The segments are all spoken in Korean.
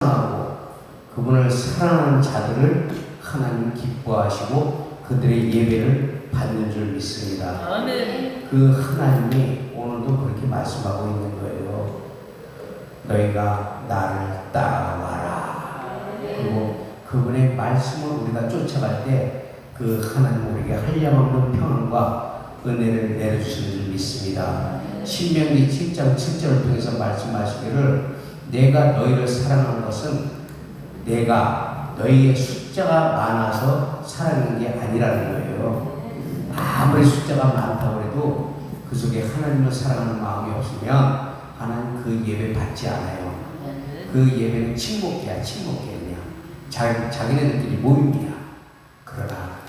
사랑하고 그분을 사랑하는 자들을 하나님 기뻐하시고 그들의 예배를 받는 줄 믿습니다. 아멘. 그 하나님이 오늘도 그렇게 말씀하고 있는 거예요. 너희가 나를 따라와라. 그리고 그분의 말씀을 우리가 쫓아갈 때 그 하나님 우리에게 한량없는 평안과 은혜를 내려주시는 줄 믿습니다. 신명기 7장 7절을 통해서 말씀하시기를 내가 너희를 사랑하는 것은 내가 너희의 숫자가 많아서 사랑하는 게 아니라는 거예요. 아무리 숫자가 많다고 해도 그 속에 하나님을 사랑하는 마음이 없으면 하나님 그 예배 받지 않아요. 그 예배는 침묵이야, 그냥 자기네들끼리 모임이야. 그러나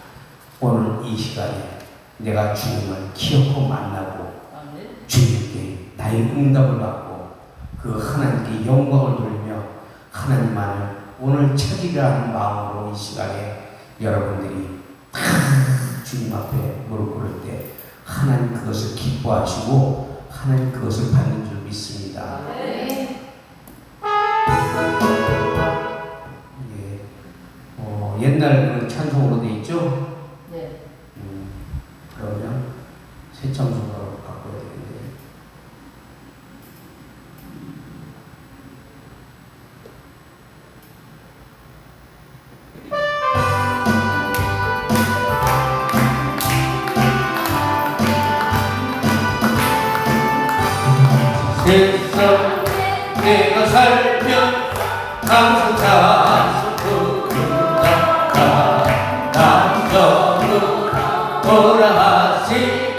오늘 이 시간에 내가 주님을 기억하고 만나고 주님께 나의 응답을 받고 그 하나님께 영광을 돌리며 하나님만을 오늘 찾으려는 마음으로 이 시간에 여러분들이 다 주님 앞에 무릎 꿇을 때 하나님 그것을 기뻐하시고 하나님 그것을 받는 줄 믿습니다. 옛날 그 찬송으로 돼 있죠? 네. 그러면 새 찬송으로 바꿔야 되는데. 세상 내가 살면 항상 찬송 부른다. 남전으로 돌아가시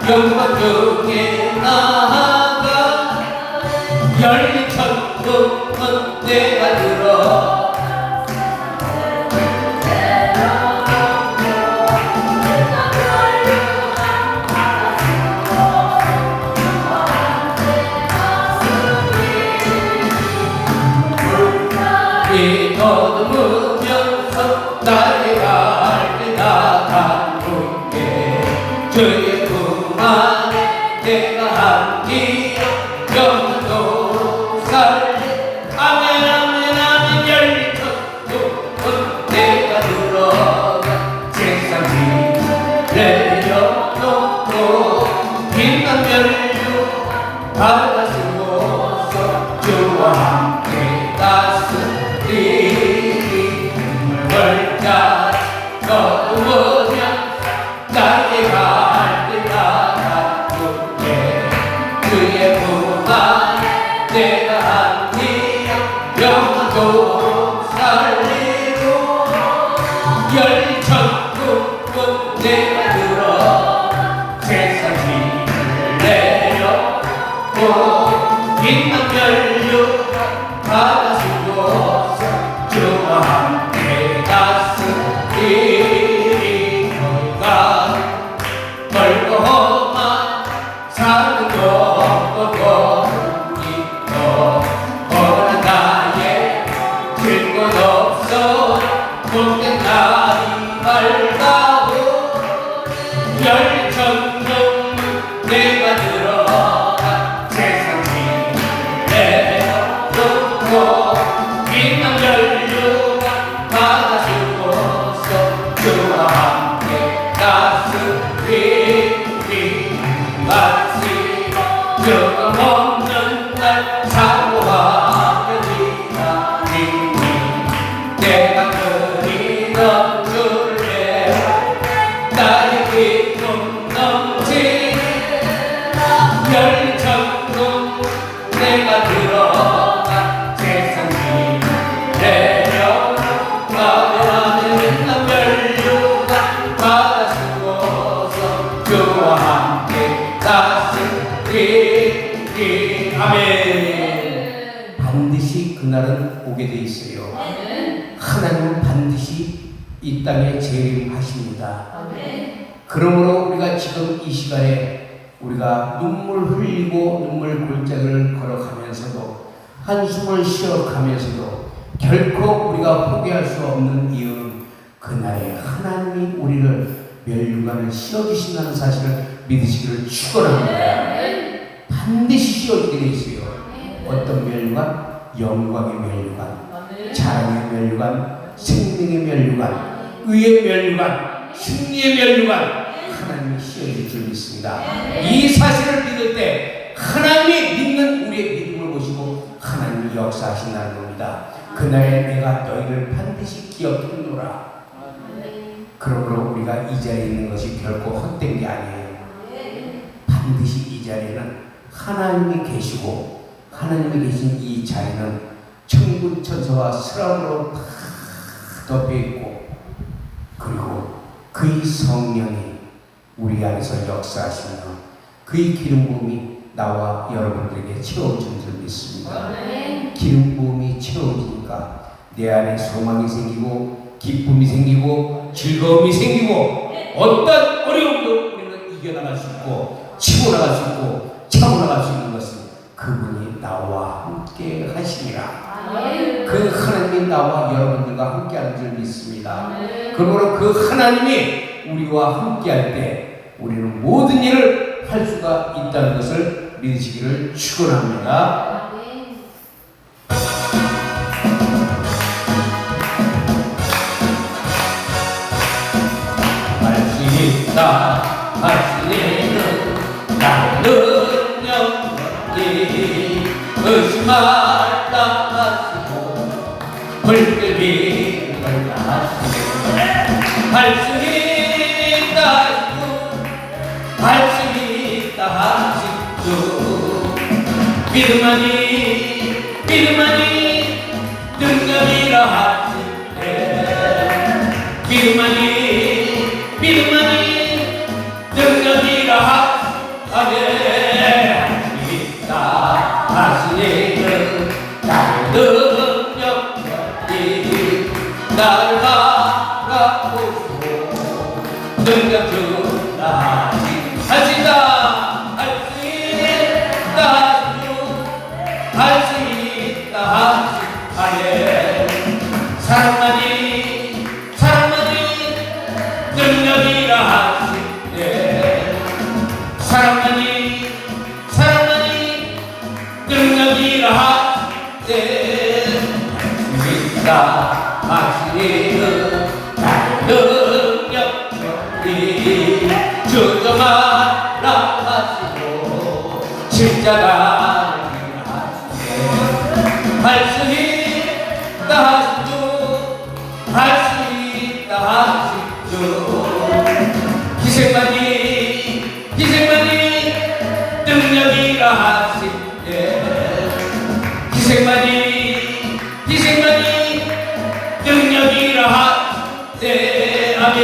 영광 중에 나아가 열린 천국은 내가 들어 더듬으면서 나의 갈길 나가볼게 주의 품 안에 내가 함께 영원토록 살리 아멘 아멘 아멘 열린 천국은 내가 들어가 세상 길 내려놓고 빛난 별로 받아쓰고서 주와 함께 다스리리 벌자 거두으면 나의 갈길 나가볼게 그의 품 안에 내가 함께 영원토록 살리고 열린 천국은 내가 들어 세상 길을 내려고 빛난 별로 받아쓰고서 주와 함께 다스리리 너희가 멀고만 사는 것보고 있고 거룩한 나의 질것 없어 못된 나이 말다고 열린 천국 내가 들어가 세상 길에 놓고 빛난 별로가 받아주고서 주와 함께 다스리리 마치 조금 없는 날 사고하려니까 내가 그리던 주를 나의 기쁨 넘치는 열린 천국 내가 들어가 세상 길에 내려가면 빛난 별로가 받아쓰고서 주와 함께 다스리리 아멘. 반드시 그날은 오게 돼 있어요. 하나님은 반드시 이 땅에 재림하십니다. 그러므로 우리가 지금 이 시간에 우리가 눈물 흘리고 눈물 골짜기를 걸어가면서도 한숨을 쉬어가면서도 결코 우리가 포기할 수 없는 이유는 그날에 하나님이 우리를 멸류관을 씌워주신다는 사실을 믿으시기를 축원합니다. 반드시 씌워주게 돼 있어요. 어떤 멸류관? 영광의 멸류관. 면류관, 생명의 면류관, 의의 면류관, 승리의 면류관 하나님이 씌워질 줄 믿습니다. 이 사실을 믿을 때 하나님이 믿는 우리의 믿음을 보시고 하나님이 역사하신다는 겁니다. 그날에 내가 너희를 반드시 기억하노라. 그러므로 우리가 이 자리에 있는 것이 결코 헛된 게 아니에요. 반드시 이 자리에는 하나님이 계시고 하나님이 계신 이 자리는 천군 천사와 스라브로 다 덮여 있고 그리고 그의 성령이 우리 안에서 역사하시며 그의 기름 부음이 나와 여러분들에게 채워진 줄 믿습니다. 기름 부음이 채워지니까 내 안에 소망이 생기고 기쁨이 생기고 즐거움이 생기고 어떤 어려움도 우리는 이겨나갈 수 있고 치고 나갈 수 있고 차고 나갈 수 있는 것은 그분이 나와 함께 하시리라. 그 하나님이 나와 여러분들과 함께 하는 줄 믿습니다. 그러므로 그 하나님이 우리와 함께 할 때 우리는 모든 일을 할 수가 있다는 것을 믿으시기를 축원합니다. 할수있는 나는 영원히 의심 말라 하시고 불들이 말라 하시고 할 수 있다 하시고 믿음하니 능력이라 하시네 믿음하니 능력이라 하네 있다 하시는 나의 능력이 나를 바라보시고 능력 주라 하신다 할 수 있다 하시네 사랑만이 능력이라 하시네 사랑만이 능력이라 하시네 할 수 있다 하시는 나의 능력이 주저 말라 하시고 십자가 할 수 있다 하시죠 희생만이 능력이라 하시네 희생만이 능력이라 하시네 아멘.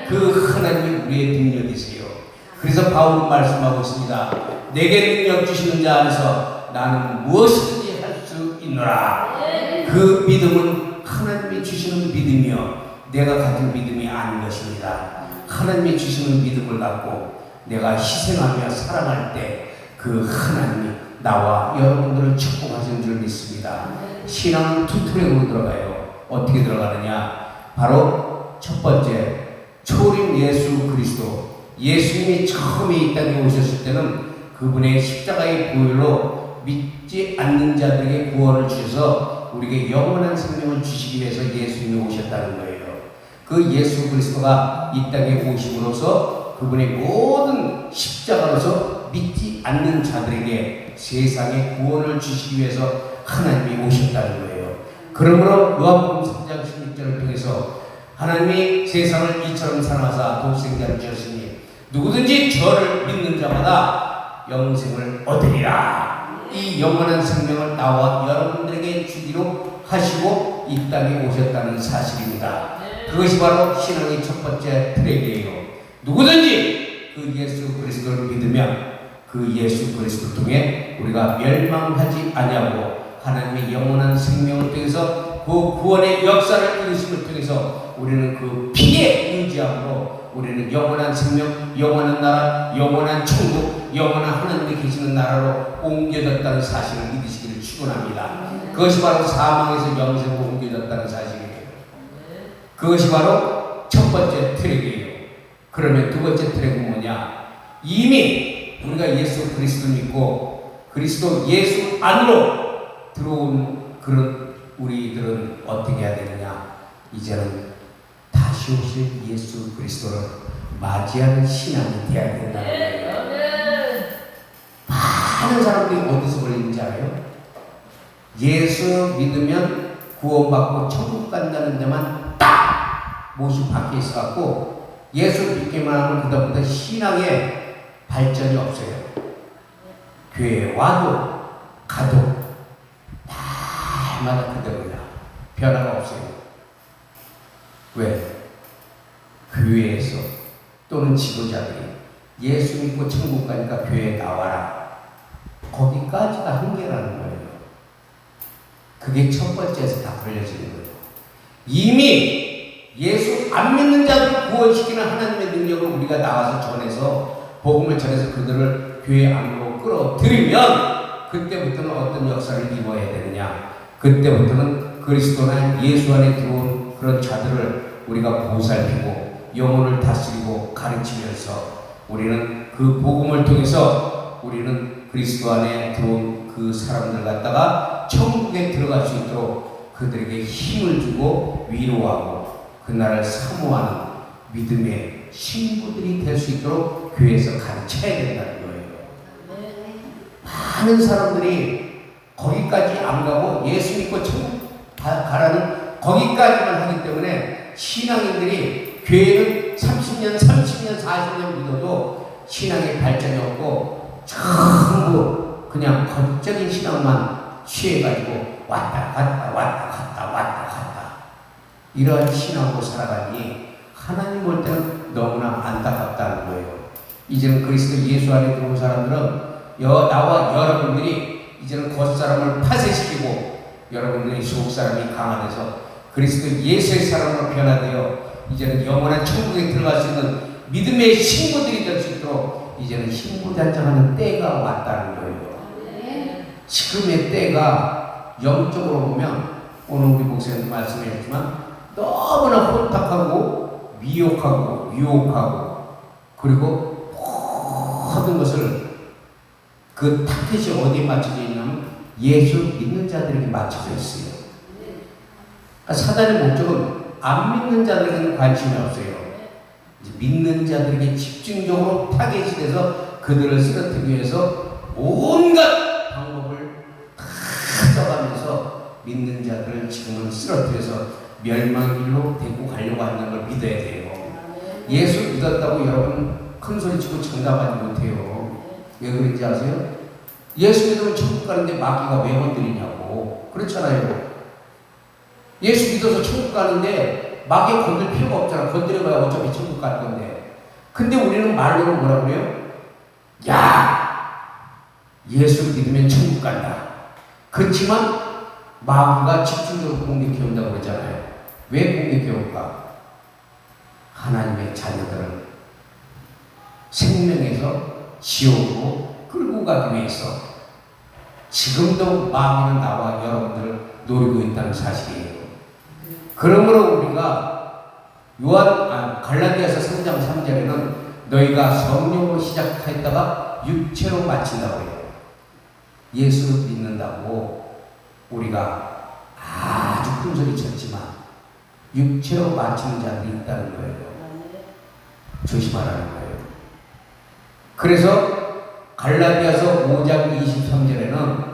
그 하나님이 우리의 능력이세요. 그래서 바울은 말씀하고 있습니다. 내게 능력 주시는 자 안에서 나는 무엇이든지 할 수 있노라. 그 믿음은 하나님이 주시는 믿음이요 내가 가진 믿음이 아닌 것입니다. 하나님이 주시는 믿음을 갖고 내가 희생하며 사랑할 때 그 하나님이 나와 여러분들을 축복하시는 줄 믿습니다. 신앙은 두 트랙으로 들어가요. 어떻게 들어가느냐? 바로 첫 번째 초림 예수 그리스도. 예수님이 처음에 이 땅에 오셨을 때는 그분의 십자가의 보혈로 믿지 않는 자들에게 구원을 주셔서 우리에게 영원한 생명을 주시기 위해서 예수님이 오셨다는 거예요. 그 예수 그리스도가 이 땅에 오심으로써 그분의 모든 십자가로서 믿지 않는 자들에게 세상에 구원을 주시기 위해서 하나님이 오셨다는 거예요. 그러므로 요한복음 3장 16절을 통해서 하나님이 세상을 이처럼 사랑하사 독생자를 주셨으니 누구든지 저를 믿는 자마다 영생을 얻으리라. 이 영원한 생명을 나와 여러분들에게 주기로 하시고 이 땅에 오셨다는 사실입니다. 그것이 바로 신앙의 첫 번째 트랙이에요. 누구든지 그 예수 그리스도를 믿으면 그 예수 그리스도를 통해 우리가 멸망하지 아니하고 하나님의 영원한 생명을 통해서 그 구원의 역사를 이루심을 통해서 우리는 그 피에 의지함으로 우리는 영원한 생명, 영원한 나라, 영원한 천국, 영원한 하나님이 계시는 나라로 옮겨졌다는 사실을 믿으시기를 축원합니다. 그것이 바로 사망에서 영생으로 옮겨졌다는 사실이에요. 그것이 바로 첫 번째 트랙이에요. 그러면 두 번째 트랙은 뭐냐? 이미 우리가 예수 그리스도 믿고 그리스도 예수 안으로 들어온 그런 우리들은 어떻게 해야 되느냐? 이제는 다시 오실 예수 그리스도를 맞이하는 신앙이 되어야 된다는 거예요. 많은 사람들이 어디서 걸리는지 알아요? 예수 믿으면 구원받고 천국 간다는 데만 딱 못이 박혀 있어갖고 예수 믿기만 하면 그다음부터 신앙의 발전이 없어요. 교회에 와도 가도 날마다 그대로야. 변화가 없어요. 왜? 교회에서 또는 지도자들이 예수 믿고 천국 가니까 교회에 나와라. 거기까지가 한계라는 거예요. 그게 첫 번째에서 다 걸려지는 거예요. 이미 예수 안 믿는 자들을 구원시키는 하나님의 능력을 우리가 나와서 전해서 복음을 전해서 그들을 교회 안으로 끌어들이면 그때부터는 어떤 역사를 입어야 되느냐? 그때부터는 그리스도나 예수 안에 들어온 그런 자들을 우리가 보살피고 영혼을 다스리고 가르치면서 우리는 그 복음을 통해서 우리는 그리스도 안에 들어온 그 사람들 갖다가 천국에 들어갈 수 있도록 그들에게 힘을 주고 위로하고 그날을 사모하는 믿음의 신부들이 될 수 있도록 교회에서 가르쳐야 된다는 거예요. 많은 사람들이 거기까지 안 가고 예수 믿고 천국 가라는 거기까지만 하기 때문에 신앙인들이 교회는 30년, 40년 믿어도 신앙의 발전이 없고 전부 그냥 겉적인 신앙만 취해가지고 왔다 갔다 이러한 신앙으로 살아가니 하나님 볼 때는 너무나 안타깝다는 거예요. 이제는 그리스도 예수 안에 들어온 사람들은 나와 여러분들이 이제는 겉사람을 파쇄시키고 여러분들이 속사람이 강화돼서 그리스도 예수의 사람으로 변화되어 이제는 영원한 천국에 들어갈 수 있는 믿음의 신부들이 될 수 있도록 이제는 신부단장하는 때가 왔다는 거예요. 지금의 때가 영적으로 보면 오늘 우리 목사님 말씀해 주지만 너무나 혼탁하고 미혹하고 유혹하고 그리고 모든 것을 그 타켓이 어디에 맞춰져 있냐면 예수 믿는 자들에게 맞춰져 있어요. 그러니까 사단의 목적은 안 믿는 자들에게는 관심이 없어요. 믿는 자들에게 집중적으로 타겟이 돼서 그들을 쓰러뜨리기 위해서 온갖 방법을 다 써가면서 믿는 자들을 지금은 쓰러뜨려서 멸망길로 데리고 가려고 한다는 걸 믿어야 돼요. 예수 믿었다고 여러분 큰 소리 치고 정답하지 못해요. 왜 그런지 아세요? 예수 믿으면 천국 가는데 마귀가 왜 건드리냐고. 그렇잖아요. 예수 믿어서 천국 가는데 마귀 건들 필요가 없잖아. 건드려봐야 어차피 천국 갈 건데. 근데 우리는 말로는 뭐라 그래요? 야! 예수 믿으면 천국 간다. 그렇지만 마귀가 집중적으로 공격해온다고 그러잖아요. 왜 공격해올까? 하나님의 자녀들을 생명에서 지옥으로 끌고 가기 위해서 지금도 마귀는 나와 여러분들을 노리고 있다는 사실이에요. 그러므로 우리가 갈라디아서 3장 3절에는 너희가 성령으로 시작했다가 육체로 마친다고 해요. 예수 믿는다고 우리가 아주 큰 소리 쳤지만 육체로 마치는 자들이 있다는 거예요. 조심하라는 거예요. 그래서 갈라디아서 5장 23절에는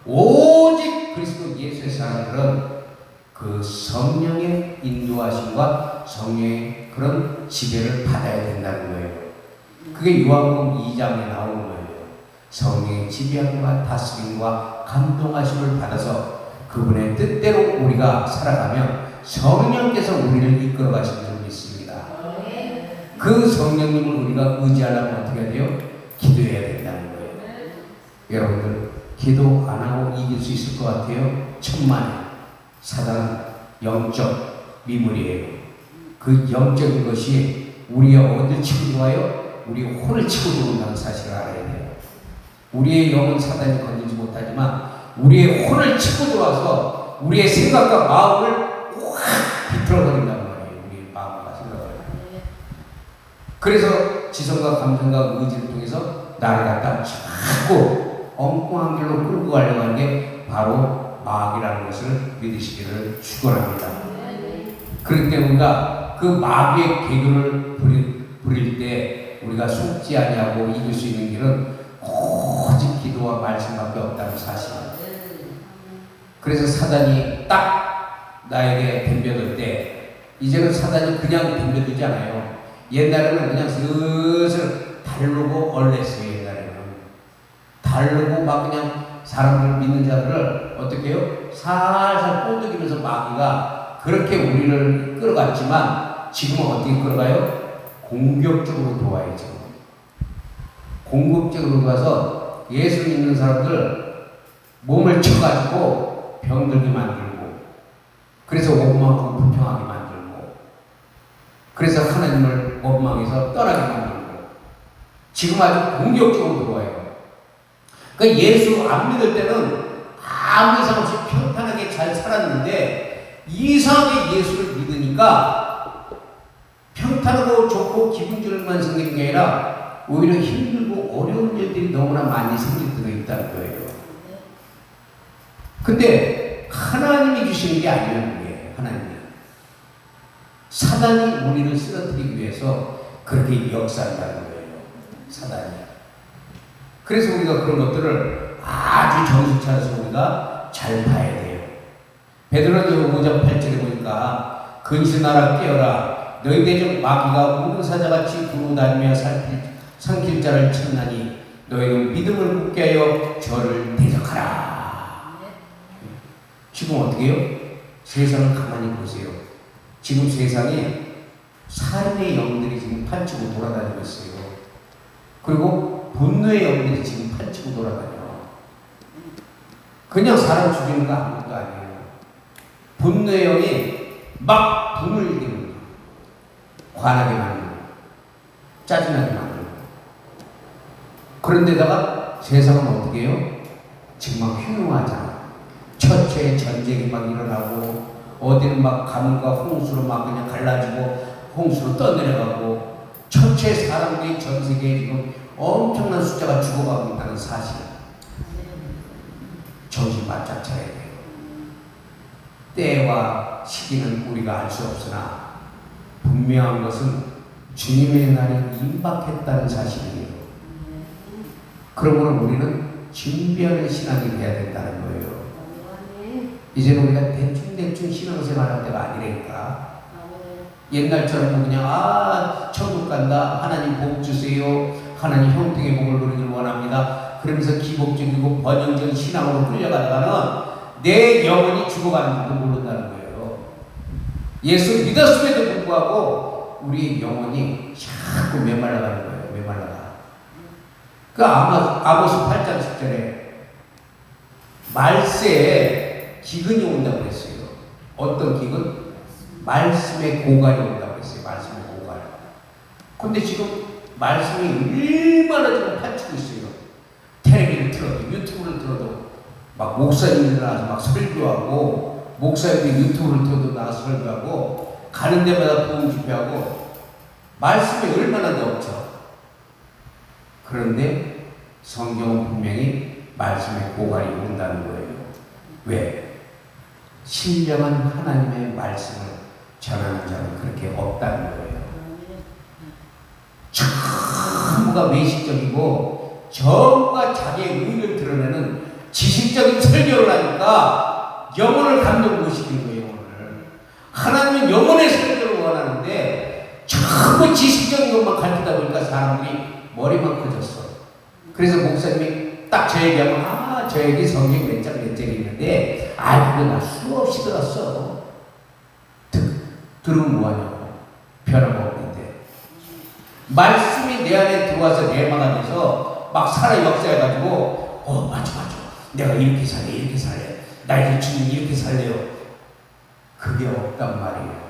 오직 그리스도 예수의 사람들은 그 성령의 인도하심과 성령의 그런 지배를 받아야 된다는 거예요. 그게 요한복음 2장에 나오는 거예요. 성령의 지배함과 다스림과 감동하심을 받아서 그분의 뜻대로 우리가 살아가면 성령께서 우리를 이끌어 가시는 줄 믿습니다. 그 성령님을 우리가 의지하려면 어떻게 해야 돼요? 기도해야 된다는 거예요. 여러분들 기도 안 하고 이길 수 있을 것 같아요? 천만에. 사단은 영적 미물이에요. 그 영적인 것이 우리의 어디를 치고 들어와요? 우리의 혼을 치고 들어온다는 사실을 알아야 돼요. 우리의 영은 사단이 건들지 못하지만 우리의 혼을 치고 들어와서 우리의 생각과 마음을 확 비틀어버린단 말이에요. 우리의 마음과 생각을. 그래서 지성과 감정과 의지를 통해서 나를 갖다 자꾸 엉뚱한 길로 끌고 가려고 하는 게 바로 마귀라는 것을 믿으시기를 축원합니다. 그렇기 때문에 우리가 그 마귀의 계교를 부릴 때 우리가 속지 아니하고 이길 수 있는 길은 오직 기도와 말씀밖에 없다는 사실입니다. 그래서 사단이 딱 나에게 덤벼들 때 이제는 사단이 그냥 덤벼들지 않아요. 옛날에는 그냥 슬슬 다르고 얼렸어요. 옛날에는 다르고 막 그냥 사람들 믿는 자들을 어떻게 해요? 살살 꼬드기면서 마귀가 그렇게 우리를 끌어갔지만 지금은 어떻게 끌어가요? 공격적으로 도와야죠. 공격적으로 가서 예수 믿는 사람들 몸을 쳐가지고 병들게 만들고, 그래서 원망하고 불평하게 만들고, 그래서 하나님을 원망해서 떠나게 만들고, 지금 아주 공격적으로 들어와요. 그러니까 예수 안 믿을 때는 아무 이상 없이 평탄하게 잘 살았는데 이상하게 예수를 믿으니까 평탄하고 좋고 기분 좋은 만 생기는 게 아니라 오히려 힘들고 어려운 일들이 너무나 많이 생길 때가 있다는 거예요. 근데 하나님이 주시는 게 아니라는 거예요. 하나님이. 사단이 우리를 쓰러뜨리기 위해서 그렇게 역사한다는 거예요. 사단이. 그래서 우리가 그런 것들을 아주 정신 차려서 우리가 잘 봐야 돼요. 베드로전서 5장 8절에 보니까 근신하라 깨어라 너희 대적 마귀가 우는 사자같이 두루다니며 삼킬 자를 찾나니 너희는 믿음을 굳게 하여 저를 대적하라. 지금 어떻게 해요? 세상을 가만히 보세요. 지금 세상에 살인의 영들이 지금 판치고 돌아다니고 있어요. 그리고 분노의 영들이 지금 판치고 돌아다녀. 그냥 사람 죽이는 거 아무것도 아니에요. 분노의 영이 막 분을 일으키는 거예요. 화나게 만들고 짜증나게 만들고. 그런데다가 세상은 어떻게 해요? 지금 막 흉흉하잖아. 처처에 전쟁이 막 일어나고 어디는 막 가뭄과 홍수로 막 그냥 갈라지고 홍수로 떠내려가고 처처에 사람들이 전 세계에 지금 엄청난 숫자가 죽어가고 있다는 사실. 정신 바짝 차려야 돼요. 때와 시기는 우리가 알 수 없으나 분명한 것은 주님의 날이 임박했다는 사실이에요. 그러므로 우리는 준비하는 신앙이 돼야 된다는 거예요. 이제는 우리가 대충대충 신앙생활 할 때가 아니라니까. 옛날처럼 그냥 천국 간다, 하나님 복 주세요, 하나님 형통의 복을 누리길 원합니다, 그러면서 기복적이고 번영적인 신앙으로 끌려가다가는 내 영혼이 죽어가는 줄도 모른다는 거예요. 예수 믿었음에도 불구하고 우리 영혼이 자꾸 메말라가는 거예요. 메말라가. 그 아모스 8장 10절에 말세에 기근이 온다고 그랬어요. 어떤 기근? 말씀의 고갈이 온다고 그랬어요. 말씀의 고갈. 근데 지금 말씀이 얼마나 지금 판치고 있어요. 텔레비를 틀어도 유튜브를 틀어도 막 목사님들 나와서 막 설교하고, 목사님들이 유튜브를 틀어도 나와서 설교하고, 가는 데마다 부흥 집회하고, 말씀이 얼마나 넘쳐. 그런데 성경은 분명히 말씀의 고갈이 온다는 거예요. 왜? 신령한 하나님의 말씀을 전하는 자는 그렇게 없다는 거예요. 전부가 외식적이고 전부가 자기의 의를 드러내는 지식적인 설교를 하니까 영혼을 감동 못 시키는 거예요. 영혼을. 하나님은 영혼의 설교를 원하는데 전부 지식적인 것만 가르치다 보니까 사람들이 머리만 커졌어. 그래서 목사님이 딱 저 얘기하면 저 얘기 성경 몇 장 몇 장이 있는데 그거 나 수없이 들었어. 들으면 뭐하냐고. 변함없는데 말씀이 내 안에 들어와서 내마가 돼서 막 살아 역사해가지고 맞아 내가 이렇게 살래 이렇게 살래 나 이제 주님 이렇게 살래요. 그게 없단 말이에요.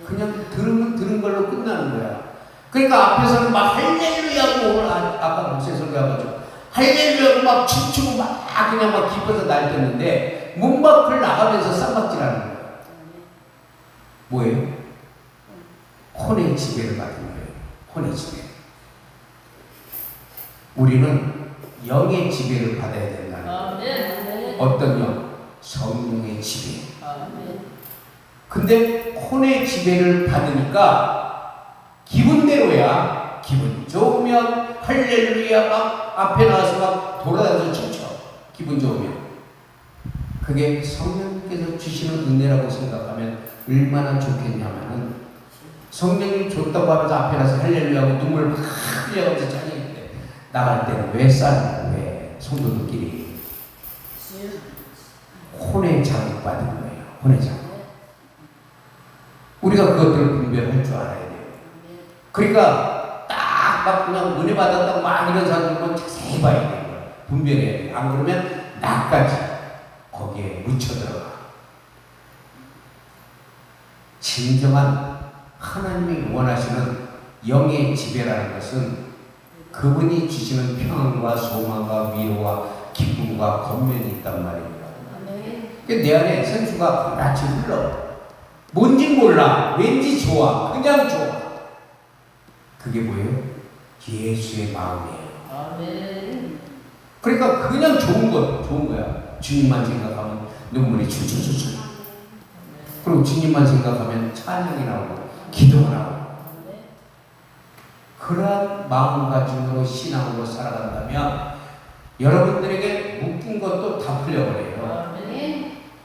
그냥 들은 걸로 끝나는 거야. 그러니까 앞에서는 막 할렐루야고, 오늘 아까 목사님 설교해가지고 할렐루야고 막 춤추고 막 그냥 막 기뻐서 날뛰었는데 문 밖을 나가면서 쌈박질하는 거예요. 뭐예요? 혼의 지배를 받은 거예요. 혼의 지배. 우리는 영의 지배를 받아야 된다는 거예요. 어떤 영? 성령의 지배. 아멘. 근데 혼의 지배를 받으니까 기분대로야. 기분 좋으면 할렐루야 막 앞에 나와서 막 돌아다니면서 춤춰. 기분 좋으면. 그게 성령께서 주시는 은혜라고 생각하면 얼마나 좋겠냐면은 성령님 줬다고 하면서 앞에 나서 할렐루야 하고 눈물 막 흘려가면서 찬양했는데 나갈 때는 왜 싸는 왜 성도들끼리 혼의 자극받은 거예요. 혼의 자극. 우리가 그것들을 분별할 줄 알아야 돼요. 그러니까 딱 막 그냥 은혜 받았다고 막 이런 사람들만 자세히 봐야 되는 거예요. 분별해야 돼요. 안 그러면 나까지 거기에 묻혀들어가. 진정한 하나님이 원하시는 영의 지배라는 것은 그분이 주시는 평안과 소망과 위로와 기쁨과 권면이 있단 말입니다. 내 안에 생수가 같이 흘러. 뭔지 몰라. 왠지 좋아. 그냥 좋아. 그게 뭐예요? 예수의 마음이에요. 아멘. 그러니까 그냥 좋은 거야. 주님만 생각하면 눈물이 줄줄줄줄. 그리고 주님만 생각하면 찬양이 나오고 기도가 나오고. 그런 마음가짐으로 신앙으로 살아간다면 여러분들에게 묶인 것도 다 풀려버려요.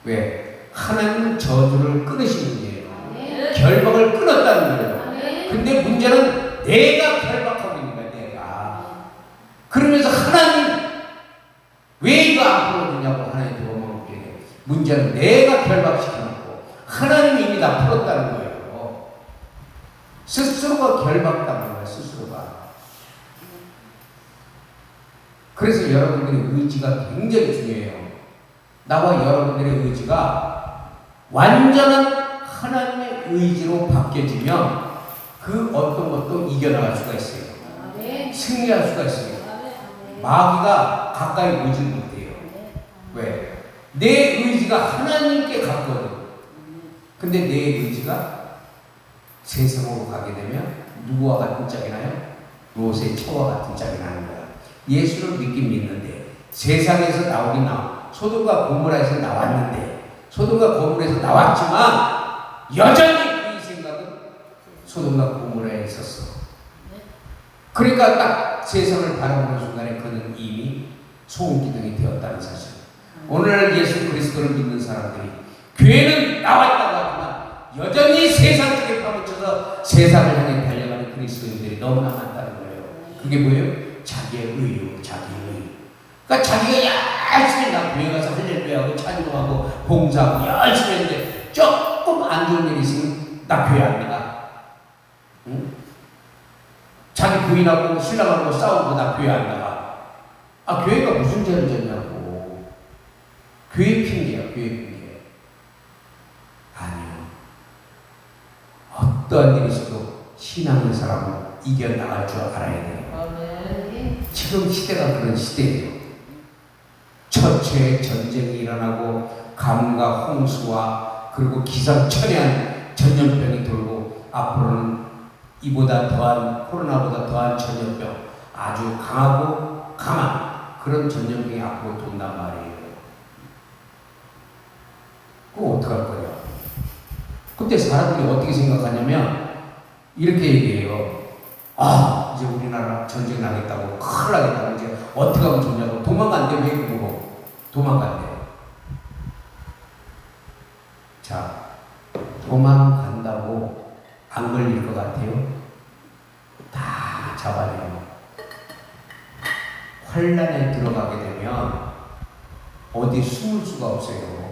왜? 하나님은 저주를 끊으시는 분이에요. 결박을 끊었다는 거예요. 근데 문제는 내가 결박하고 있는 거야. 내가. 그러면서 하나님 왜 이거 안 풀어주냐고 하나님 도움을 주게. 문제는 내가 결박시켜놓고 하나님이 이미 다 풀었다는 거예요. 스스로가 결박당한 거야. 스스로가. 그래서 여러분들의 의지가 굉장히 중요해요. 나와 여러분들의 의지가 완전한 하나님의 의지로 바뀌어지면 그 어떤 것도 이겨나갈 수가 있어요. 승리할 수가 있어요. 마귀가 가까이 오지 못해요. 왜? 내 의지가 하나님께 갔거든. 근데 내 의지가 세상으로 가게 되면 누구와 같은 짝이 나요? 롯의 처와 같은 짝이 나는 거야. 예수를 믿긴 믿는데 세상에서 나오긴 나와. 소돔과 고모라에서 나왔는데 소돔과 고모라에서 나왔지만 여전히 이 생각은 소돔과 고모라에 있었어. 그러니까 딱 세상을 바라보는 순간에 그는 이미 소금기둥이 되었다는 사실. 오늘날 예수 그리스도를 믿는 사람들이 교회는 나왔다고 하지만 여전히 세상 쪽에 파묻혀서 세상을 향해 달려가는 그리스도인들이 너무나 많다는 거예요. 그게 뭐예요? 자기의 의유, 자기의 의유. 그러니까 자기가 열심히 나 교회 가서 할렐루야하고 찬양하고 봉사하고 열심히 했는데 조금 안 좋은 일이 있으면 나 교회 안 나가. 응? 자기 부인하고 신랑하고 싸우고 나 교회 안 나가. 아, 교회가 무슨 죄를 졌냐고. 교회 핑계야, 교회 핑계. 아니요. 어떠한 일이 있어도 신앙의 사람은 이겨나갈 줄 알아야 돼요. 지금 시대가 그런 시대예요. 처처에 전쟁이 일어나고 가뭄과 홍수와 그리고 기상천외한 전염병이 돌고 앞으로는 이보다 더한 코로나보다 더한 전염병 아주 강하고 강한 그런 전염병이 앞으로 돈단 말이에요. 그거 어떡할 거냐? 그때 사람들이 어떻게 생각하냐면 이렇게 얘기해요. 아, 이제 우리나라 전쟁 나겠다고 큰일 나겠다고 이제 어떻게 하면 좋냐고. 도망간대. 왜 그러고 도망간대. 자, 도망간다고 안 걸릴 것 같아요? 다 잡아내요. 환란에 들어가게 되면 어디 숨을 수가 없어요.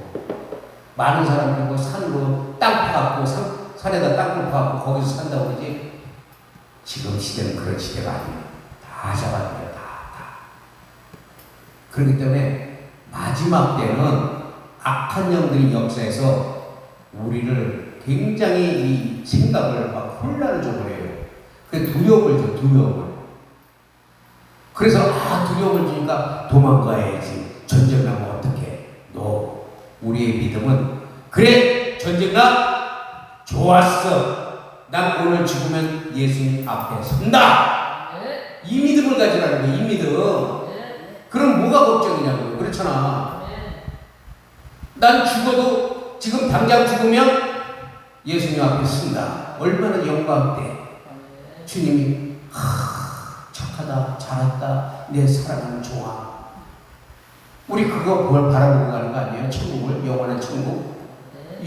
많은 사람들이 뭐 산으로 땅 파갖고 산에다 땅을 파갖고 거기서 산다고 그러지. 지금 시대는 그런 시대가 아니에요. 다 잡아내요. 다. 그렇기 때문에 마지막 때는 악한 영들이 역사에서 우리를 굉장히 이 생각을 막 혼란을 줘버려요. 그 두려움을 줘, 두려움을. 그래서 두려움을 주니까 도망가야지. 전쟁 나면 어떡해. 너 우리의 믿음은 그래 전쟁 나? 좋았어. 난 오늘 죽으면 예수님 앞에 선다. 이 믿음을 가지라는 거야. 이 믿음. 그럼 뭐가 걱정이냐고요. 그렇잖아. 난 죽어도 지금 당장 죽으면 예수님 앞에 쓴다. 얼마나 영광돼. 주님이 착하다, 잘했다, 내 사랑하는 종아. 우리 그걸 바라보고 가는 거 아니에요? 천국을, 영원한 천국.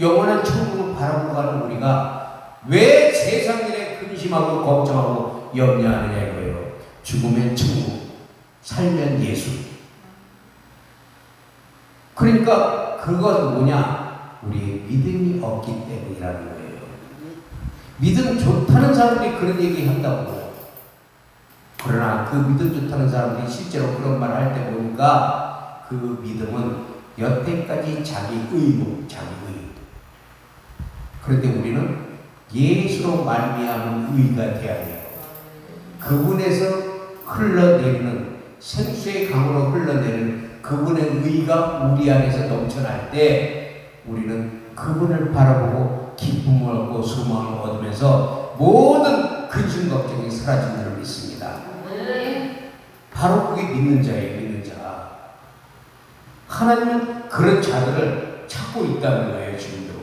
영원한 천국을 바라보고 가는 우리가 왜 세상 일에 근심하고 걱정하고 염려하느냐 이거예요. 죽으면 천국, 살면 예수. 그러니까 그건 뭐냐? 우리의 믿음이 없기 때문이라는 거예요. 믿음 좋다는 사람들이 그런 얘기 한다고. 그러나 그 믿음 좋다는 사람들이 실제로 그런 말을 할 때 보니까 그 믿음은 여태까지 자기 의무, 자기 의. 그런데 우리는 예수로 말미암은 의가 되어야 돼요. 그분에서 흘러내리는 생수의 강으로 흘러내리는 그분의 의가 우리 안에서 넘쳐날 때 우리는 그분을 바라보고 기쁨을 얻고 소망을 얻으면서 모든 근심 걱정이 사라지는 줄 믿습니다. 바로 그게 믿는 자예요. 믿는 자. 하나님은 그런 자들을 찾고 있다는 거예요. 지금도.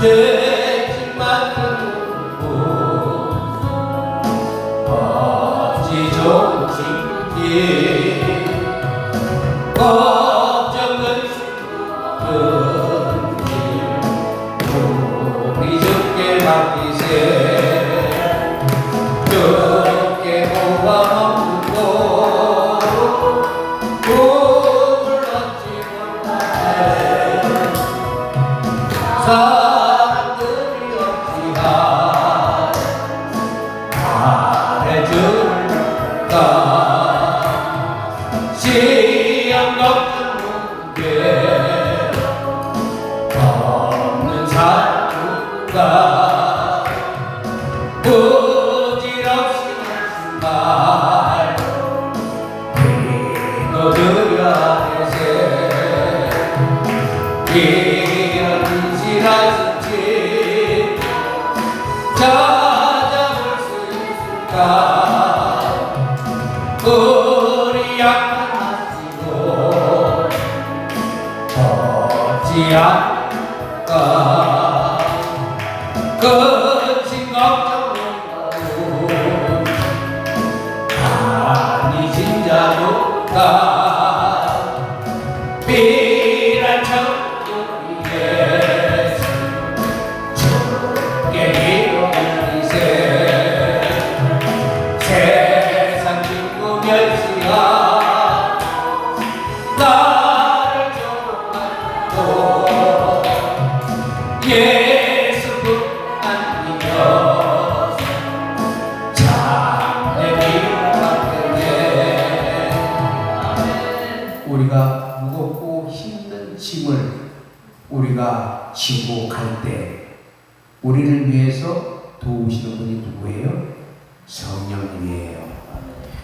죄짓만 어찌 좋은 친구지 걱정은 우리 주께 맡기세 주께 모아놓고 꿈을 얻지 못해 사람들이 어찌하 말해줄까 시험 걱정 문제 없는 사람과 부질없이 말 기도드려 되세 이런 진실하신지 찾아볼 수 있을까 우리 약한 하시고 어찌 않을까 끝인 걱정하고 아니신 자도가 비란 천국에 주께 이루리세 세상 기쁨 멸시하 나를 조롱하고 예수뿐 안기며 참내 미움 받겠네. 우리가 무겁고 힘든 짐을 우리가 지고 갈 때 우리를 위해서 도우시는 분이 누구예요? 성령님이에요.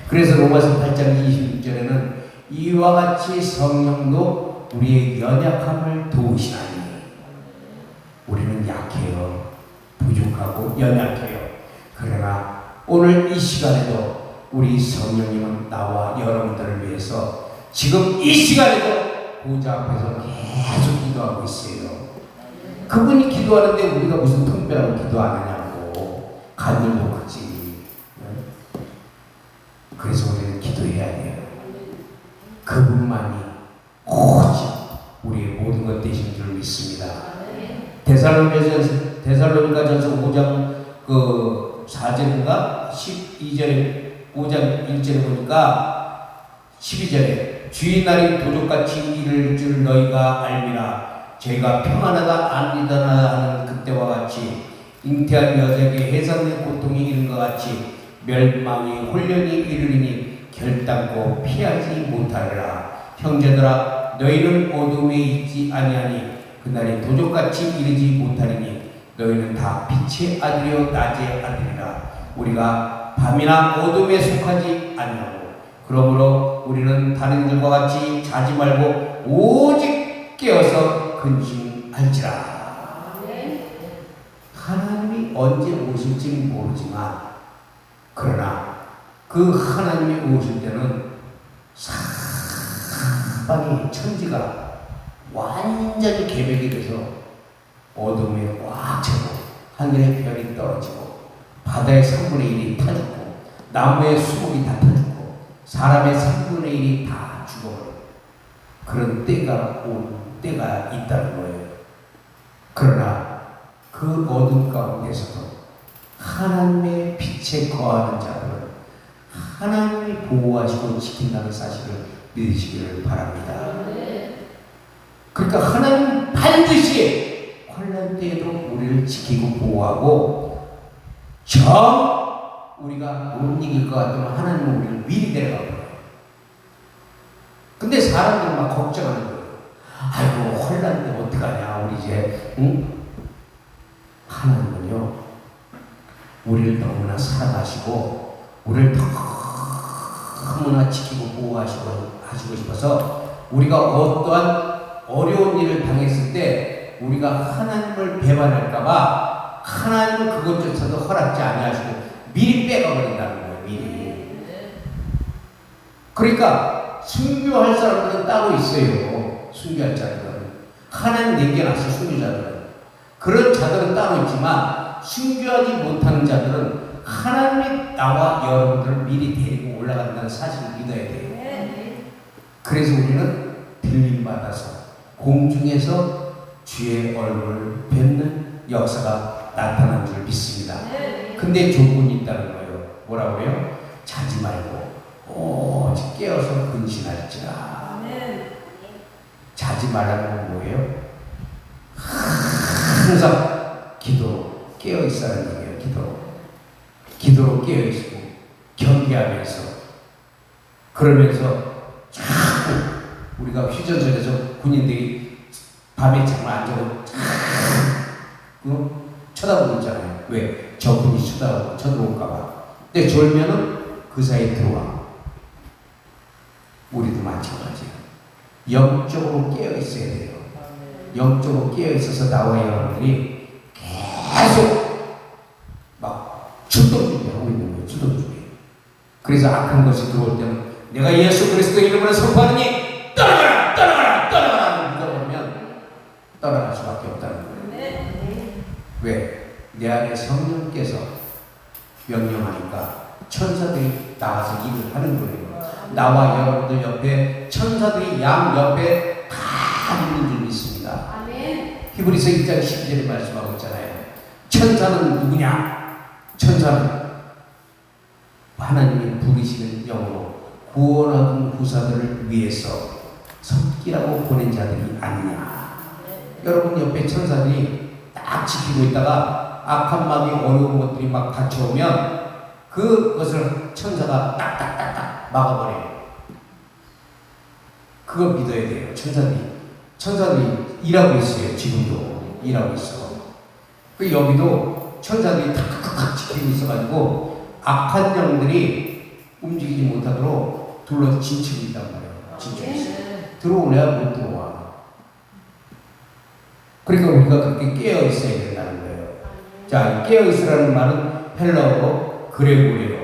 그래서 로마서 8장 26절에는 이와 같이 성령도 우리의 연약함을 도우시나니. 우리는 약해요. 부족하고 연약해요. 그러나 오늘 이 시간에도 우리 성령님은 나와 여러분들을 위해서 지금 이 시간에도 보좌 앞에서 계속 기도하고 있어요. 그분이 기도하는데 우리가 무슨 특별하고 기도 안 하냐고. 간절도 크지. 그래서 우리는 기도해야 돼요. 그분만이 오직 우리의 모든 것 되신 줄 믿습니다. 데살로니가전서 5장 그 4절인가 12절에 5장 1절에 보니까 12절에 주의 날이 도적같이 이를 줄 너희가 알미라. 죄가 평안하다 아니다나 하는 그때와 같이 잉태한 여자에게 해산된 고통이 이른 것 같이 멸망이 홀련히 이르리니 결단코 피하지 못하리라. 형제들아 너희는 어둠에 있지 아니하니 그날이 도적같이 이르지 못하리니 너희는 다 빛의 아들이요 낮의 아들이라. 우리가 밤이나 어둠에 속하지 아니하고 그러므로 우리는 다른 이들과 같이 자지 말고 오직 깨어서 근심할지라. 하나님이 주님이 언제 오실지는 모르지만 그러나 그 하나님이 오실 때는 사방이 천지가 완전히 개벽이 돼서 어둠에 꽉 차고 하늘의 별이 떨어지고 바다의 3분의 1이 타 죽고 나무의 수목이 다 타 죽고 사람의 3분의 1이 다 죽어버려. 그런 때가 온 때가 있다는 거예요. 그러나 그 어둠 가운데서도 하나님의 빛에 거하는 자들은 하나님이 보호하시고 지킨다는 사실을 믿으시기를 바랍니다. 그러니까 하나님 반드시 환난 때에도 우리를 지키고 보호하고 우리가 못 이길 것 같으면 하나님은 우리를 미리 데려가 버려요. 근데 사람들은 막 걱정하는 거예요. 아이고 환난 때 어떡하냐 우리 이제 하나님은요 우리를 너무나 사랑하시고 우리를 너무나 지키고 보호하시고 싶어서 우리가 어떠한 어려운 일을 당했을 때 우리가 하나님을 배반할까봐 하나님은 그것조차도 허락지 아니하시고 미리 빼가버린다는 거예요. 미리. 그러니까 순교할 사람들은 따로 있어요. 순교할 자들은 하나님 남겨놨어. 순교자들은 그런 자들은 따로 있지만 순교하지 못하는 자들은 하나님이 나와 여러분들을 미리 데리고 올라간다는 사실을 믿어야 돼요. 그래서 우리는 들림받아서 공중에서 주의 얼굴을 뵙는 역사가 나타난 줄 믿습니다. 근데 조건이 있다는 거예요. 뭐라고요? 자지 말고 오직 깨어서 근신할지라. 자지 말라는 건 뭐예요? 항상 기도로 깨어 있어라는 얘기예요. 기도로 깨어 있고 경계하면서 그러면서 자꾸 우리가 휴전선에서 군인들이 밤에 잠을 안 자고 쳐다보고 있잖아요. 왜? 적군이 쳐들어올까봐. 근데 졸면은 그 사이에 들어와. 우리도 마찬가지예요. 영적으로 깨어 있어야 돼요. 영적으로 깨어 있어서 나와 여러분들이 계속 막 출동 준비하고 있는 거예요. 출동 준비. 그래서 악한 것이 들어올 때는 내가 예수 그리스도 이름으로 선포하느니 떠나가라 믿어보면 떠나갈 수밖에 없다는 거예요. 왜? 내 안에 성령께서 명령하니까 천사들이 나와서 일을 하는 거예요. 나와 여러분들 옆에 천사들이 양 옆에 다 있는 줄 믿습니다. 히브리서 1장 12절에 말씀하고 있잖아요. 천사는 누구냐? 천사는 하나님이 부르시는 영으로 구원하는 구사들을 위해서 섬기라고 보낸 자들이 아니냐. 여러분 옆에 천사들이 딱 지키고 있다가 악한 마음이 어려운 것들이 막 닥쳐오면 그것을 천사가 딱딱딱딱 막아버려요. 그거 믿어야 돼요. 천사들이 일하고 있어요. 지금도 일하고 있어. 그 여기도 천사들이 탁탁탁 지키고 있어가지고 악한 영들이 움직이지 못하도록 둘러서 진치고 있단 말이에요. 진치고 있어요. 들어오려야 못 들어와. 그러니까 우리가 그렇게 깨어 있어야 된다는 거예요. 자, 깨어 있으라는 말은 헬라어로 그레고리요.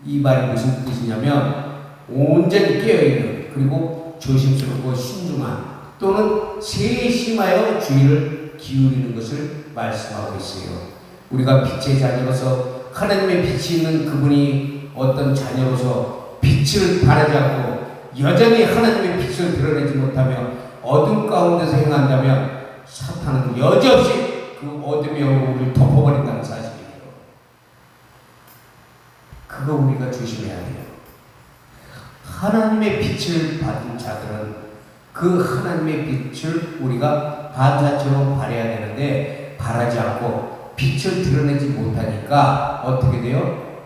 이 말이 무슨 뜻이냐면 온전히 깨어 있는 그리고 조심스럽고 신중한 또는 세심하여 주의를 기울이는 것을 말씀하고 있어요. 우리가 빛의 자녀로서 하나님의 빛이 있는 그분이 어떤 자녀로서 빛을 바라지 않고 여전히 하나님의 빛을 드러내지 못하며 어둠 가운데서 행한다면 사탄은 여지없이 그 어둠의 영혼을 덮어버린다는 사실이에요. 그거 우리가 조심해야 돼요. 하나님의 빛을 받은 자들은 그 하나님의 빛을 우리가 반사처럼 발해야 되는데 발하지 않고 빛을 드러내지 못하니까 어떻게 돼요?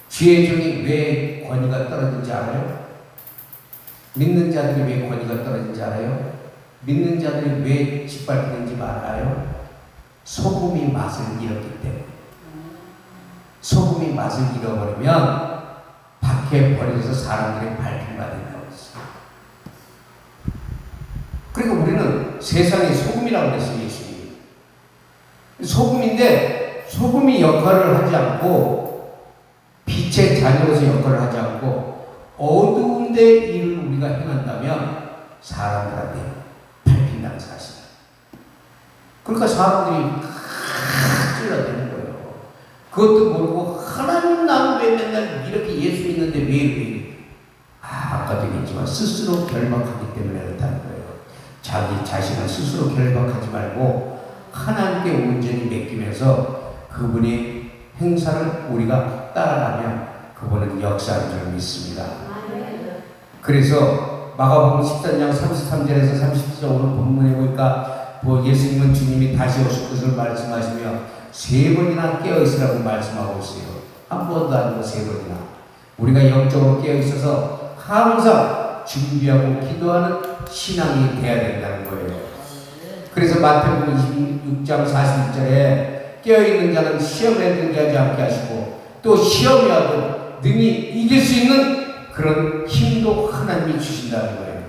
주의 종이 왜 권위가 떨어진지 알아요? 믿는 자들이 왜 권위가 떨어진지 알아요? 믿는 자들이 왜 짓밟히는지 알아요? 소금이 맛을 잃었기 때문에. 소금이 맛을 잃어버리면 밖에 버려져서 사람들의 발길만 된다고 했어요. 그러니까 우리는 세상의 소금이라고 그랬어요. 예수님이. 소금인데 소금이 역할을 하지 않고 빛의 자녀로서 역할을 하지 않고 어두운 데 일을 우리가 행한다면 사람들한테 밟힌다는 사실. 그러니까 사람들이 찔러대는 거예요. 그것도 모르고 하나님 나는 왜 맨날 이렇게 예수 믿는데 왜 이래? 아까도 얘기했지만 스스로 결박하기 때문에 그렇다는 거예요. 자기 자신을 스스로 결박하지 말고 하나님께 온전히 맡기면서 그분의 행사를 우리가 따라가면 그분은 역사하는 줄 믿습니다. 그래서 마가복음 13장 33절에서 34절 오늘 본문에 보니까 예수님은 주님이 다시 오실 것을 말씀하시며 3번이나 깨어있으라고 말씀하고 있어요. 한 번도 아니고 3번이나. 우리가 영적으로 깨어있어서 항상 준비하고 기도하는 신앙이 돼야 된다는 거예요. 그래서 마태복음 26장 41절에 깨어있는 자는 시험에 들게 하지 않게 하시고 또 시험이 와도 능히 이길 수 있는 그런 힘도 하나님이 주신다는 거예요.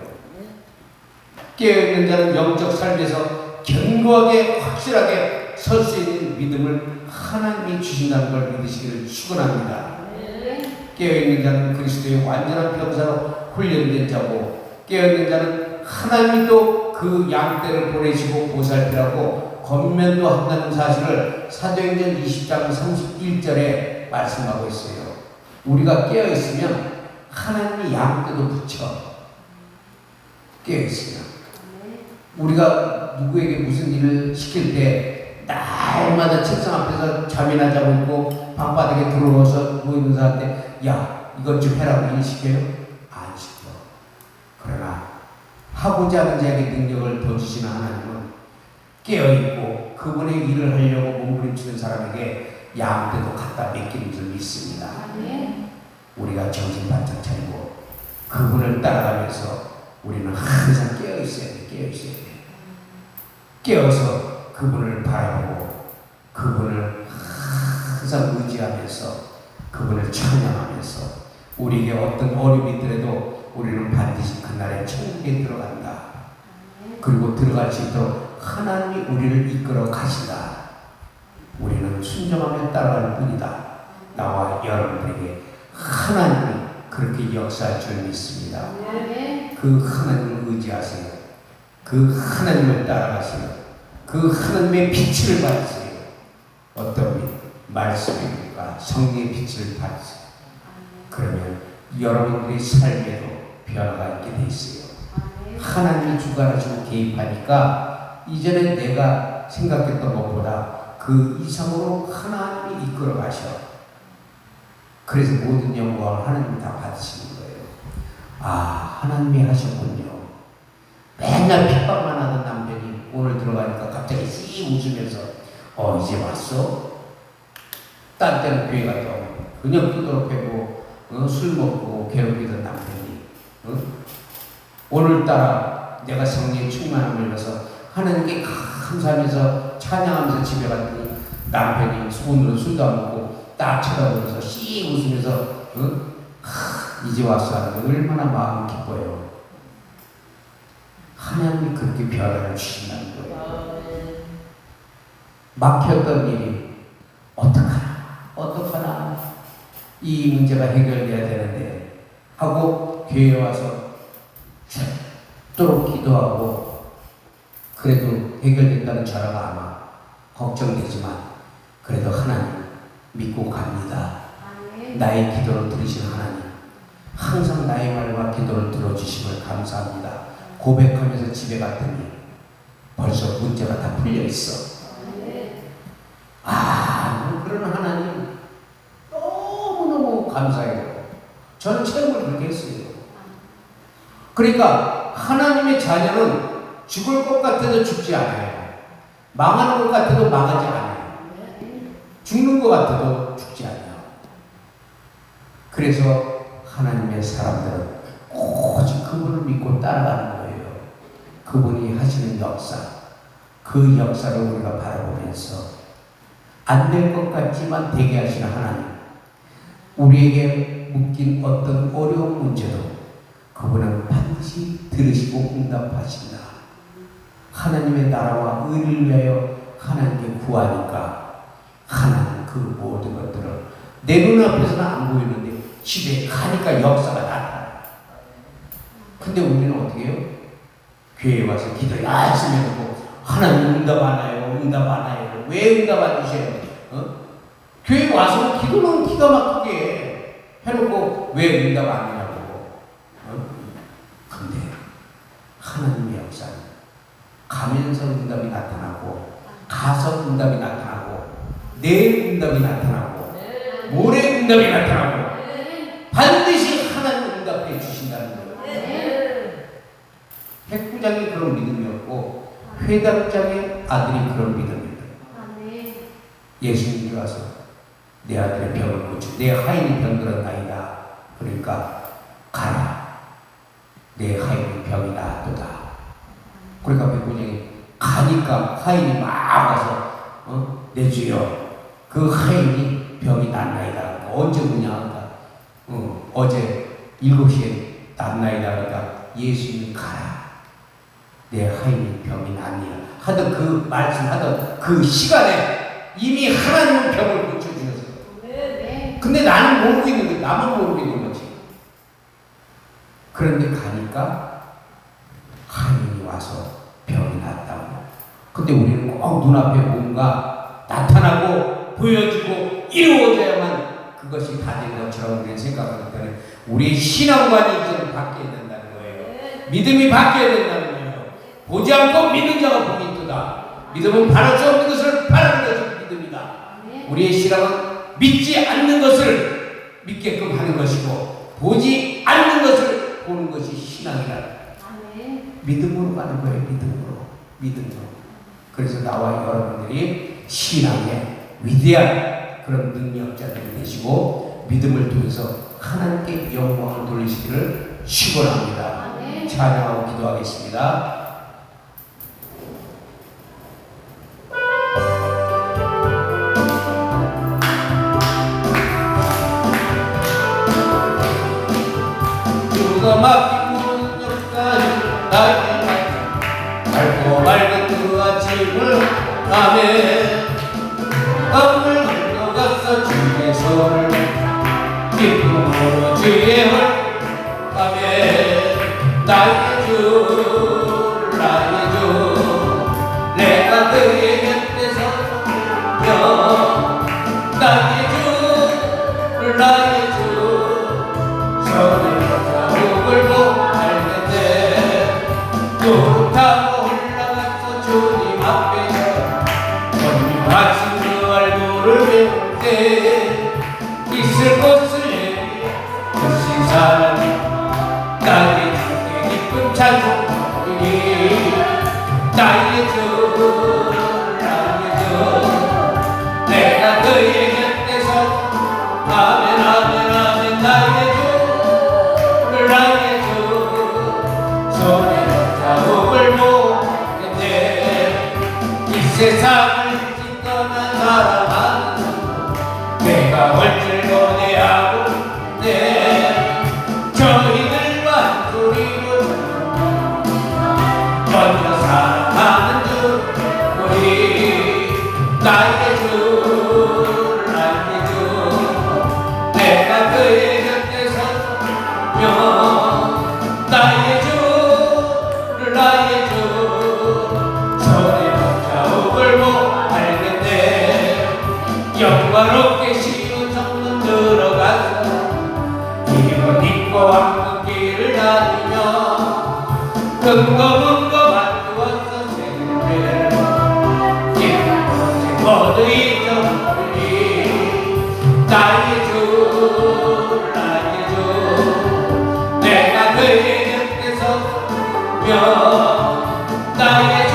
깨어있는 자는 영적 삶에서 견고하게 확실하게 설 수 있는 믿음을 하나님이 주신다는 걸 믿으시기를 축원합니다. 깨어있는 자는 그리스도의 완전한 병사로 훈련된 자고 깨어있는 자는 하나님이 또 그 양떼를 보내시고 보살피라고 권면도 한다는 사실을 사도행전 20장 31절에 말씀하고 있어요. 우리가 깨어있으면 하나님이 양떼도 붙여 깨어있으면 우리가 누구에게 무슨 일을 시킬 때 날마다 책상 앞에서 잠이나 자고 있고 방바닥에 들어와서 누워있는 사람한테 야 이것 좀 해라고 일 시켜요? 안 시켜. 그러나 하고자 하는 자에게 능력을 더 주시는 하나님은 깨어있고 그분의 일을 하려고 몸부림치는 사람에게 양떼도 갖다 맡기는 줄 믿습니다. 우리가 정신 바짝 차리고 그분을 따라가면서 우리는 항상 깨어있어야 돼. 깨어있어야 돼. 깨어서 그분을 바라보고 그분을 항상 의지하면서 그분을 찬양하면서 우리에게 어떤 어려움이 있더라도 우리는 반드시 그날에 천국에 들어간다. 그리고 들어갈 수 있도록 하나님이 우리를 이끌어 가신다. 우리는 순종하며 따라갈 뿐이다. 나와 여러분들에게 하나님이 그렇게 역사할 줄 믿습니다. 그 하나님을 의지하세요. 그 하나님을 따라가세요. 그 하나님의 빛을 받으세요. 어떤 빛? 말씀입니까? 성령의 빛을 받으세요. 그러면 여러분들의 삶에도 변화가 있게 돼 있어요. 하나님이 주관하시고 개입하니까 이전에 내가 생각했던 것보다 그 이상으로 하나님이 이끌어 가셔. 그래서 모든 영광을 하나님이 다 받으시는 거예요. 아, 하나님이 하셨군요. 맨날 핍박만 하던 남편이 오늘 들어가니까 갑자기 씩 웃으면서 이제 왔어? 딴 때는 교회 갔다 오고 그냥 두드러 패고 술 먹고 괴롭히던 남편이 오늘따라 내가 성령의 충만함을 입어서 하나님께 감사하면서 찬양하면서 집에 갔더니 남편이 손으로 술도 안 먹고 딱 쳐다보면서 씩 웃으면서 이제 와서 하는 게 얼마나 마음이 기뻐요. 하나님이 그렇게 변화를 주신다는 거예요. 막혔던 일이 어떡하나 이 문제가 해결돼야 되는데 하고 교회에 와서 죽도록 기도하고 그래도 해결된다는 전화가 아마 걱정되지만 그래도 하나님 믿고 갑니다. 나의 기도를 들으시는 하나님 항상 나의 말과 기도를 들어주심을 감사합니다. 고백하면서 집에 갔더니 벌써 문제가 다 풀려있어. 그런 하나님 너무너무 감사해요. 저는 체험을 그렇게 했어요. 그러니까 하나님의 자녀는 죽을 것 같아도 죽지 않아요. 망하는 것 같아도 망하지 않아요. 죽는 것 같아도 죽지 않아요. 그래서 하나님의 사람들은 오직 그분을 믿고 따라가는 거예요. 그분이 하시는 역사, 그 역사를 우리가 바라보면서 안 될 것 같지만 되게 하시는 하나님, 우리에게 묶인 어떤 어려운 문제도 그분은 반드시 들으시고 응답하신다. 하나님의 나라와 의를 위하여 하나님께 구하니까 하나님 그 모든 것들을 내 눈앞에서는 안 보이는데 집에 가니까 역사가 나타나요. 근데 우리는 어떻게 해요? 교회에 와서 기도 열심히 하고 하나님 응답 안 해요. 응답 안 해요. 왜 응답 안 주셔요? 교회 와서 기도는 기가 막히게 해놓고 왜 응답 안 하냐고. 근데 하나님의 역사는 가면서 응답이 나타나고 가서 응답이 나타나고 내일 응답이 나타나고 모레 응답이 나타나고 반드시 하나님 응답해 주신다는 거예요. 백부장이 그런 믿음이었고 회당장의 아들이 그런 믿음이었다. 예수님이 와서 내 아들의 병을 고치고 내 하인이 병들었나이다. 그러니까 가라. 내 하인의 병이 나았도다. 그러니까 백부장이 가니까 하인이 막 와서 내 주여 그 하인이 병이 났나이다. 언제 오냐? 어제 7시에 났나이다. 그러니까 예수님이 가라. 내 하인이 병이 났니라 하던 그 말씀하던 그 시간에 이미 하나님은 병을 고쳐주셨어요. 근데 나는 모르고 있는 거지. 나만 모르고 있는 거지. 그런데 가니까 하나님이 와서 병이 났다고. 근데 우리는 꼭 눈앞에 뭔가 나타나고 보여지고 이루어져야만 그것이 다 된 것처럼 우리는 생각하기 때문에 우리의 신앙관이 이제는 바뀌어야 된다는 거예요. 믿음이 바뀌어야 된다는 거예요. 보지 않고 믿는 자가 복이 있도다. 믿음은 바랄 수 없는 것을 바라는 것이 믿음이다. 우리의 신앙은 믿지 않는 것을 믿게끔 하는 것이고 보지 않는 것을 보는 것이 신앙이다. 믿음으로 가는 거예요. 믿음으로. 그래서 나와 여러분들이 신앙의 위대한 그런 능력자들이 되시고 믿음을 통해서 하나님께 영광을 돌리시기를 축원합니다. 찬양하고 기도하겠습니다. 맡긴 문역까지 나에게 밝고 맑은 그 아침을 아멘. 밤을 흘러갔어 주의 손을 기쁨으로 주의 헐 아멘. 나의 주 내가 그의 곁에 서며 나의 주 손을 또 타고 올라가서 주님 앞에서 건님하신 그 얼굴을 배울 때 있을 곳을 내리 크신 사람 나의 주께 기쁜 찬송이 나의 주 내가 그의 곁에서 아멘 나의 주 손에 자국을 보겠네. 이 세상을 떠난 사람은 내가 얼줄 고뇌하고 저희들과 한 소리로 먼저 사랑하는 주 우리 나의 주 내가 그의 곁에 서며 나의 주 손에 자국을 알겠네. 영광롭게 시온 정문 들어가서 이곳 입고 왕국길을 다니며 근거 만두었어 세계를 이곳에 모두 잊어버리 나의 주 내가 그의 곁에 서며 나의 주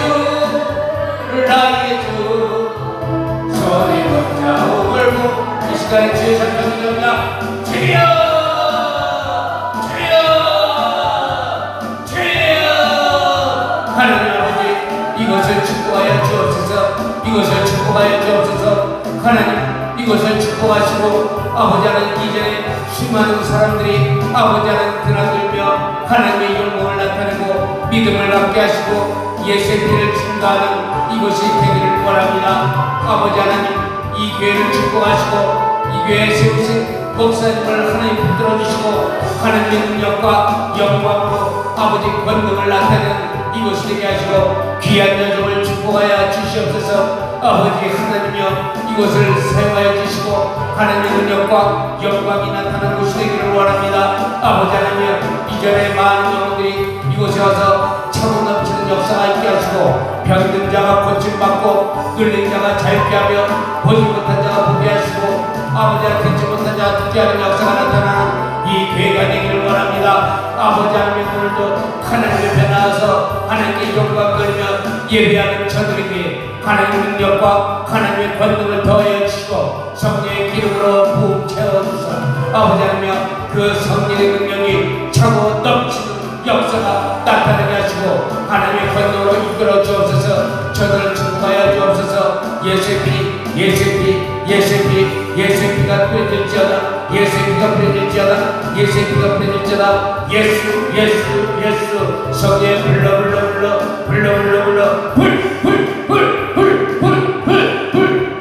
손에 자국을 이 시간에 주의 찬양합니다. 주여 하나님 아버지 이것을 축복하여 주옵소서. 이것을 축복하여 주옵소서. 하나님 이것을 축복하시고 아버지 하나님 이전에 수많은 사람들이 아버지 하나님 드나들며 하나님의 영광을 나타내고 믿음을 갖게 하시고 예수의 피를 증거하는 이것이 되기를 원합니다. 아버지 하나님 이 교회를 축복하시고 이 교회에 세우신 목사님을 하나님 붙들어 주시고 하나님의 능력과 영광으로 아버지 권능을 나타내는 이곳이 되게 하시고 귀한 여정을 축복하여 주시옵소서. 아버지 하나님이여 이곳을 사용하여 주시고 하나님의 능력과 영광이 나타나는 곳이 되기를 원합니다. 아버지 하나님이여 이전에 많은 영혼들이 이곳에 와서 차고 넘치는 역사가 있게 하시고 병든 자가 고침받고 눌린 자가 자유케 하며 보지 못한 자가 보게 하시고 아버지와 듣지 못한 자가 듣게 하는 역사가 나타나는 이 교회가 되기를 원합니다. 아버지 하나님 오늘도 하나님 옆에 나와서 하나님께 영광 돌리며 예배하는 저들에게 하나님의 능력과 하나님의 권능을 더하여 주시고 성령의 기름으로 부음 채워주사 아버지 하나님 그 성령의 능력이 차고 넘치는 역사가 나타나게 하시고 하나님의 권능으로 이끌어 주옵소서. 저들을 축복하여 주옵소서. 예수의 피 예수의 피 예수의 피 예수의 피가 뿌려질지어다 예수의 피가 뿌려질지어다 예수의 피가 뿌려질지어다 예수 예수 예수 성령의 불러 불러 불러 불러 불러 불러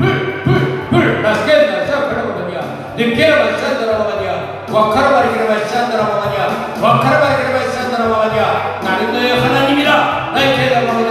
불불불불불불불불불불 나스게 나사 그러거든요. 느끼라 마찬가지라고 하냐 와카라 바리기라 마찬가지라고 하냐 와카라 바리기라 마찬가지라고 하냐 나는 너의 하나님이라 나의 대답하고